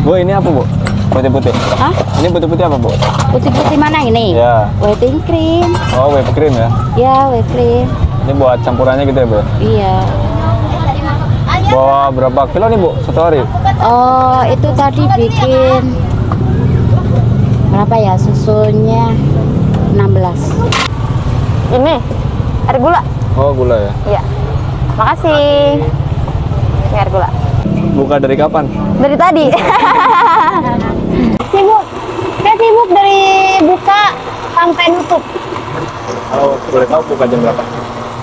Bu, ini apa, Bu? Putih-putih. Hah? Ini putih-putih apa, Bu? Putih-putih mana ini? Ya. Whipping cream. Oh, whipped cream ya. Ya, whipping cream. Ini buat campurannya gitu ya, Bu? Iya. Bawa berapa kilo nih, Bu, satu hari? Oh, itu tadi bikin berapa ya? Susunya 16. Ini air gula. Oh, gula ya. Iya. Makasih. Ini air gula. Buka dari kapan? Dari tadi. Sibuk. Saya sibuk dari buka sampai nutup. Kalau boleh tahu buka jam berapa?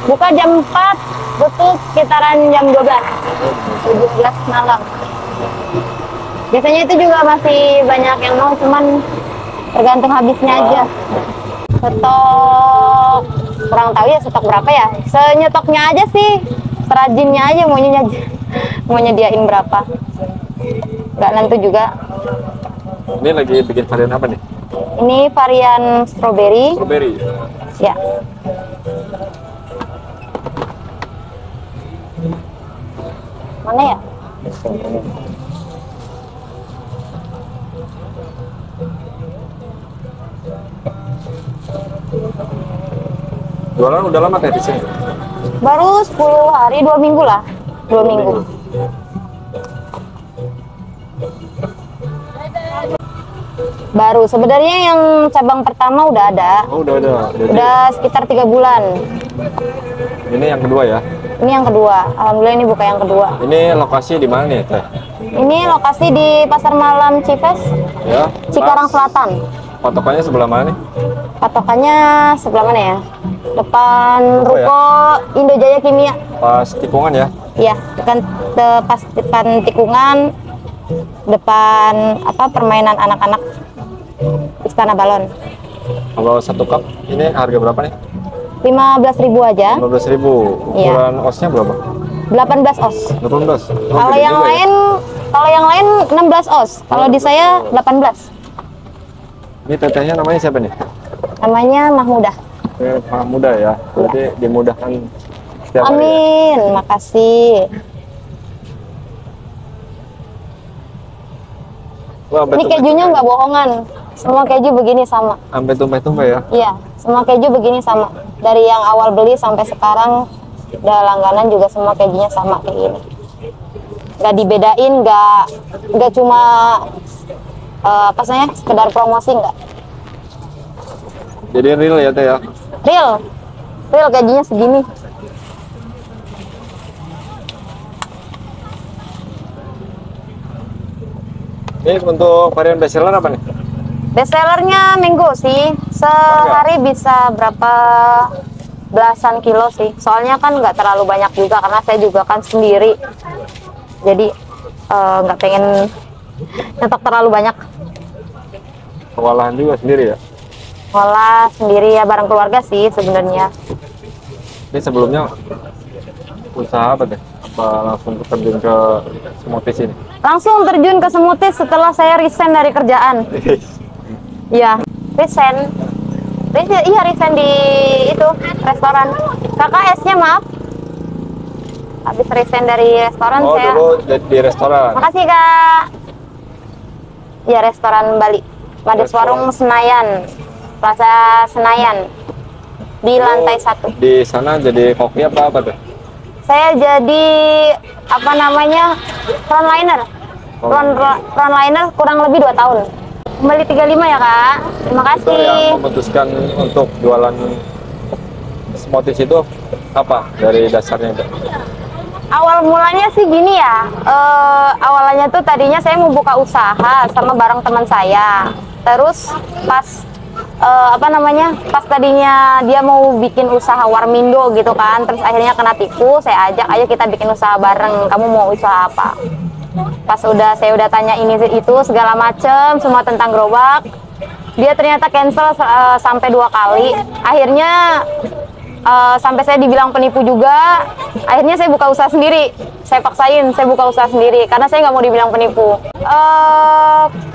Buka jam 4, tutup sekitaran jam 12 malam. Biasanya itu juga masih banyak yang mau, cuman tergantung habisnya aja. Stok kurang tahu ya stok berapa ya. Senyetoknya aja sih, serajinnya aja mau nyediain berapa. Nggak nentu juga. Ini lagi bikin varian apa nih? Ini varian strawberry. Strawberry. Ya. Mana ya? Jualan udah lama teh di sini? Baru 10 hari, 2 minggu lah. 2 minggu. Baru sebenarnya yang cabang pertama udah ada. Oh, udah ada. Udah sekitar 3 bulan. Ini yang kedua ya? Ini yang kedua. Alhamdulillah ini buka yang kedua. Ini lokasi di mana nih, Teh? Ini lokasi di Pasar Malam Cipes, Ya. Cikarang Selatan. Patokannya sebelah mana nih? Patokannya sebelah mana ya? Depan Ruko ya? Ruko Indojaya Kimia. Pas tikungan ya? Iya, pas depan tikungan, depan apa permainan anak-anak Istana Balon. Kalau satu cup ini harga berapa nih? 15.000 aja. 15.000. Ukuran osnya berapa? 18 os. 18. Oh, Kalau gede yang juga ya? lain, kalau yang lain 16 os. Kalau di saya 18. Ini tetehnya namanya siapa nih? Namanya Mahmudah. Muda ya. Berarti dimudahkan setiap hari. Ya? Amin, makasih. Wah, Ini kejunya nggak bohongan. Semua keju begini sama. sampai tumpah-tumpah ya. Iya, semua keju begini sama. Dari yang awal beli sampai sekarang udah langganan juga semua kejunya sama kayak gini. Nggak dibedain, nggak cuma apa namanya sekedar promosi, nggak. Jadi real ya, Teh ya. Real kejunya segini. Ini untuk varian best seller apa nih? Best sellernya mango sih. Sehari bisa berapa belasan kilo sih. Soalnya kan nggak terlalu banyak juga karena saya juga kan sendiri. Jadi nggak pengen nyetok terlalu banyak. Pengolahan juga sendiri ya? Ngolah sendiri ya, bareng keluarga sih sebenarnya. Ini sebelumnya usaha apa deh? Apa langsung terjun ke smoothies ini? Langsung terjun ke smoothies setelah saya resign dari kerjaan. Iya, resign. Iya, resign di itu restoran. KKS-nya maaf. Habis resign dari restoran Oh, saya. dulu di restoran. Makasih, Kak. Ya, restoran Bali. Mades Warung Senayan. Plaza Senayan. Di lantai 1. Di sana jadi koki apa tuh? Saya jadi apa namanya? Frontliner. Frontliner kurang lebih 2 tahun. Kembali 35 ya, Kak. Terima Itu kasih. yang memutuskan untuk jualan smoothies itu apa dari dasarnya itu? Awal mulanya sih gini ya, awalnya tuh tadinya saya mau buka usaha sama bareng teman saya. Terus pas pas tadinya dia mau bikin usaha warmindo gitu kan, terus akhirnya kena tipu. Saya ajak, ayo kita bikin usaha bareng, kamu mau usaha apa? Pas saya udah tanya ini itu segala macem, semua tentang gerobak, dia ternyata cancel sampai 2 kali. Akhirnya sampai saya dibilang penipu juga. Akhirnya saya buka usaha sendiri. Saya paksain saya buka usaha sendiri karena saya nggak mau dibilang penipu.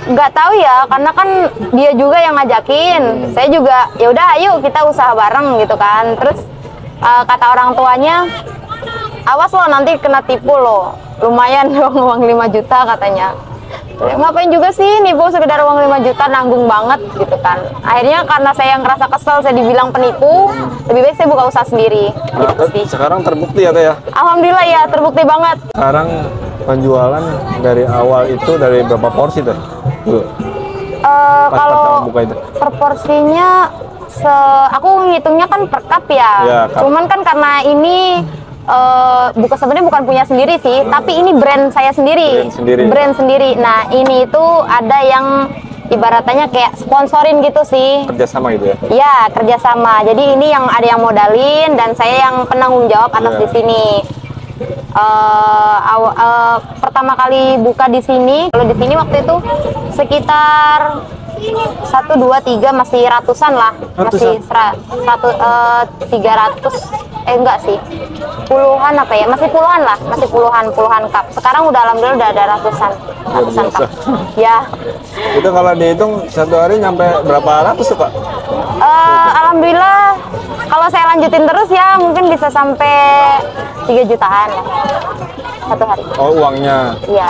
Nggak tahu ya, karena kan dia juga yang ngajakin. Saya juga ya udah ayo kita usaha bareng gitu kan. Terus kata orang tuanya, awas lo nanti kena tipu lo, lumayan dong uang 5 juta katanya. Ngapain juga sih nipu sekedar uang 5 juta, nanggung banget gitu kan. Akhirnya karena saya ngerasa kesel, saya dibilang penipu, lebih baik saya buka usaha sendiri. Nah, Gitu sih. sekarang terbukti ya Teh ya. Alhamdulillah ya, terbukti banget. Sekarang penjualan dari awal itu dari berapa porsi Teh? Dulu. Pas pertama Kalau buka itu. proporsinya aku ngitungnya kan per cup ya. Ya, cup. Cuman kan karena ini sebenarnya bukan punya sendiri sih, tapi ini brand saya sendiri. Brand sendiri. Brand sendiri. Nah, ini itu ada yang ibaratnya kayak sponsorin gitu sih. Kerjasama gitu ya. Ya, kerjasama. Jadi ini yang ada yang modalin dan saya yang penanggung jawab atas Iya. di sini. Pertama kali buka di sini, kalau di sini waktu itu sekitar 1, 2, 3 masih ratusan lah, masih 300, enggak sih, puluhan apa ya, masih puluhan lah, masih puluhan cup. Sekarang udah alhamdulillah udah ada ratusan biasa. cup. Ya. Itu kalau dihitung satu hari nyampe berapa ratus tuh Pak? Alhamdulillah kalau saya lanjutin terus ya mungkin bisa sampai 3 jutaan lah satu hari. Oh, uangnya. Iya.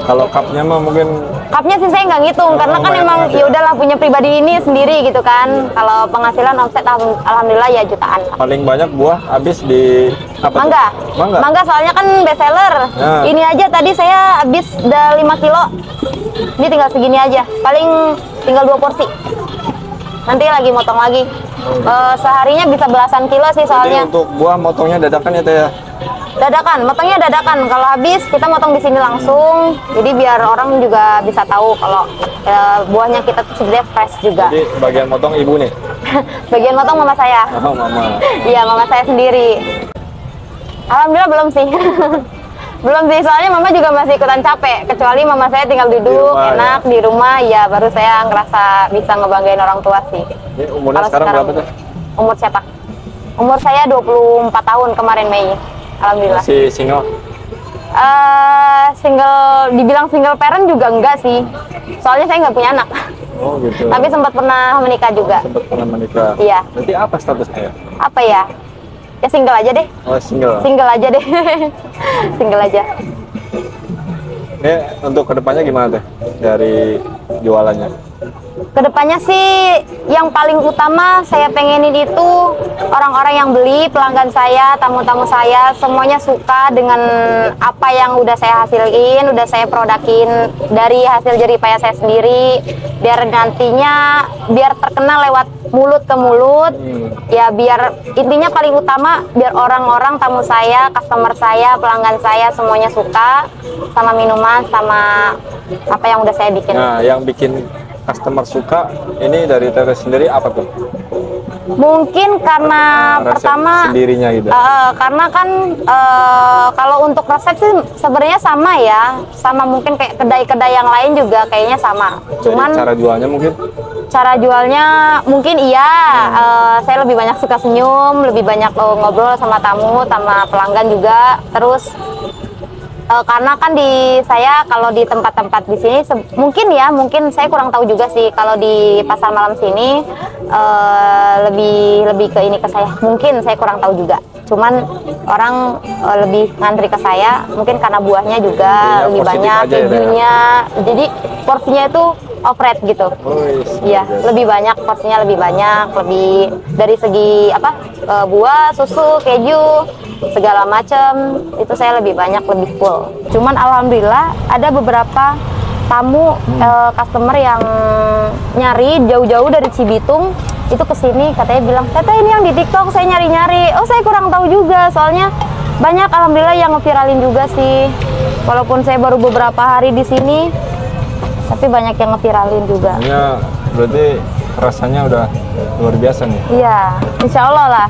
Kalau cupnya mah mungkin Cupnya sih saya nggak ngitung karena kan banyak emang banget ya. ya udahlah punya pribadi ini sendiri gitu kan. Kalau penghasilan omset alhamdulillah ya jutaan lah. paling banyak buah habis di apa tuh? Mangga. Mangga. Mangga soalnya kan best seller. Ya. Ini aja tadi saya habis udah 5 kilo. Ini tinggal segini aja. Paling tinggal 2 porsi. Nanti lagi motong lagi. Seharinya bisa belasan kilo sih Jadi soalnya. untuk buah motongnya dadakan ya Teh ya. Dadakan, motongnya dadakan. Kalau habis kita motong di sini langsung. Jadi biar orang juga bisa tahu kalau buahnya kita tuh sebenarnya fresh juga. Jadi bagian motong ibu nih. Bagian motong mama saya. Oh, mama. Iya, mama saya sendiri. Alhamdulillah belum sih. Belum sih, soalnya mama juga masih ikutan capek. Kecuali mama saya tinggal duduk, rumah, enak di rumah, ya baru saya ngerasa bisa ngebanggain orang tua sih. Ini umurnya Kalau sekarang berapa tuh? Umur siapa? Umur saya 24 tahun kemarin Mei. Alhamdulillah. Masih single. Single, dibilang single parent juga enggak sih. Soalnya saya nggak punya anak. Oh gitu. Tapi sempat pernah menikah juga. Sempat pernah menikah. Iya. Berarti apa statusnya? Apa ya? Ya single aja deh. Oh, single. Single aja deh. Single aja. Ini untuk kedepannya gimana Teh? Dari jualannya? Kedepannya sih yang paling utama saya pengenin itu orang-orang yang beli, pelanggan saya, tamu-tamu saya, semuanya suka dengan apa yang udah saya hasilin, udah saya produkin dari hasil jerih payah saya sendiri, biar nantinya biar terkenal lewat mulut ke mulut. Ya biar intinya paling utama biar orang-orang tamu saya, customer saya, pelanggan saya semuanya suka sama minuman, sama apa yang udah saya bikin. Nah, yang bikin customer suka ini dari Teteh sendiri apa tuh? Mungkin karena Resep pertama sendirinya gitu. karena kan kalau untuk resep sih sebenarnya sama ya, sama mungkin kayak kedai-kedai yang lain juga kayaknya sama. Dari Cuman cara jualnya mungkin? cara jualnya mungkin iya, saya lebih banyak suka senyum, lebih banyak ngobrol sama tamu, sama pelanggan juga. Terus karena kan di saya kalau di tempat-tempat di sini mungkin saya kurang tahu juga sih kalau di pasar malam sini lebih ke ini ke saya, mungkin saya kurang tahu juga. Cuman orang lebih ngantri ke saya mungkin karena buahnya juga Intinya lebih positif banyak, aja ya, kejunya, jadi porsinya itu operate gitu. Iya, lebih banyak porsinya, lebih banyak, lebih dari segi buah, susu, keju, segala macam itu saya lebih banyak, lebih full. Cuman alhamdulillah ada beberapa tamu customer yang nyari jauh-jauh dari Cibitung itu kesini, katanya bilang, Teteh ini yang di TikTok saya nyari-nyari. Oh, saya kurang tahu juga, soalnya banyak alhamdulillah yang ngeviralin juga sih. Walaupun saya baru beberapa hari di sini, tapi banyak yang ngeviralin juga. Ya, berarti rasanya udah luar biasa nih. Iya, insya Allah lah.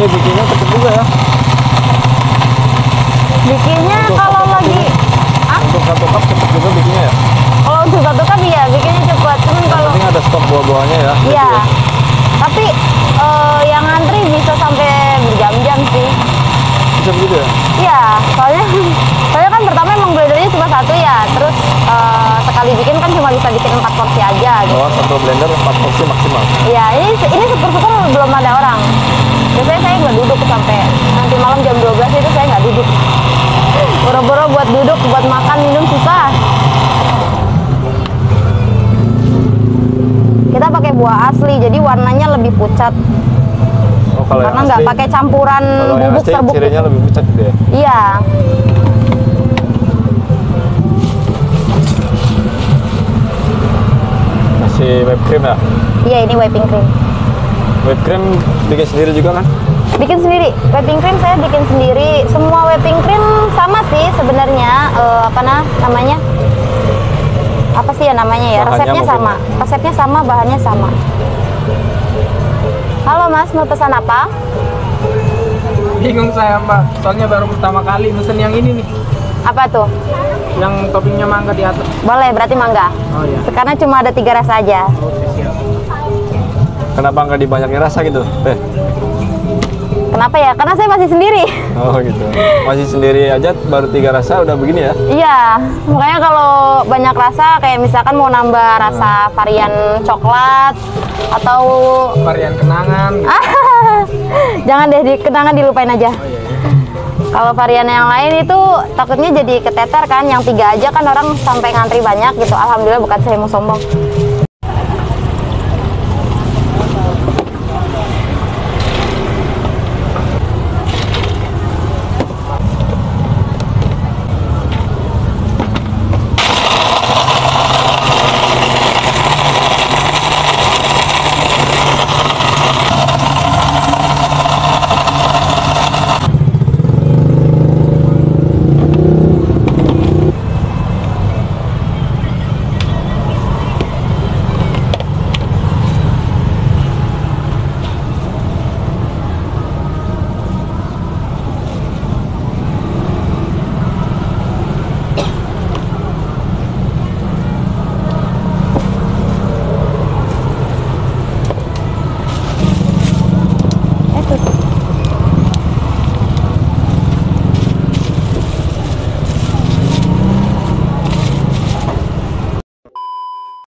Ini bikinnya cepet juga ya. Bikinnya kalau lagi, Untuk satu cup cepet juga bikinnya ya. kalau untuk satu cup ya bikinnya cepat. Cuman kalau Penting ada stok buah-buahnya ya. Iya. Tapi yang ngantri bisa sampai berjam-jam sih. Bisa begitu ya? Iya, soalnya kan pertama emang blendernya cuma satu ya, terus sekali bikin kan cuma bisa bikin 4 porsi aja gitu. Oh, satu blender 4 porsi maksimal. Iya, ini syukur-syukur belum ada orang. Biasanya saya nggak duduk sampai nanti malam jam 12 itu saya nggak duduk. Boro-boro buat duduk, buat makan, minum susah. Kita pakai buah asli, jadi warnanya lebih pucat. Oh, kalau Karena yang nggak asli- pakai campuran kalau yang bubuk asli serbuk. cirinya lebih pucat gitu ya. Iya. Masih whipped cream ya? Iya, ini whipping cream. Whipped cream bikin sendiri juga kan? Bikin sendiri. Whipping cream saya bikin sendiri. Semua whipping cream sama sih sebenarnya. Namanya? Apa sih ya namanya ya? Bahannya Resepnya mungkin sama. ya. Resepnya sama, bahannya sama. Halo Mas, mau pesan apa? Bingung saya Mbak, soalnya baru pertama kali mesen yang ini nih, Apa tuh? yang toppingnya mangga di atas. Boleh, berarti mangga. Oh iya. Karena cuma ada 3 rasa aja. Oke siap. Kenapa nggak dibanyakin rasa gitu? Kenapa ya? Karena saya masih sendiri. Oh gitu. Masih sendiri aja baru 3 rasa udah begini ya? Iya, makanya kalau banyak rasa kayak misalkan mau nambah rasa varian coklat atau Varian kenangan. jangan deh kenangan dilupain aja. Oh iya. Kalau varian yang lain itu takutnya jadi keteter kan, yang 3 aja kan orang sampai ngantri banyak gitu. Alhamdulillah bukan saya mau sombong.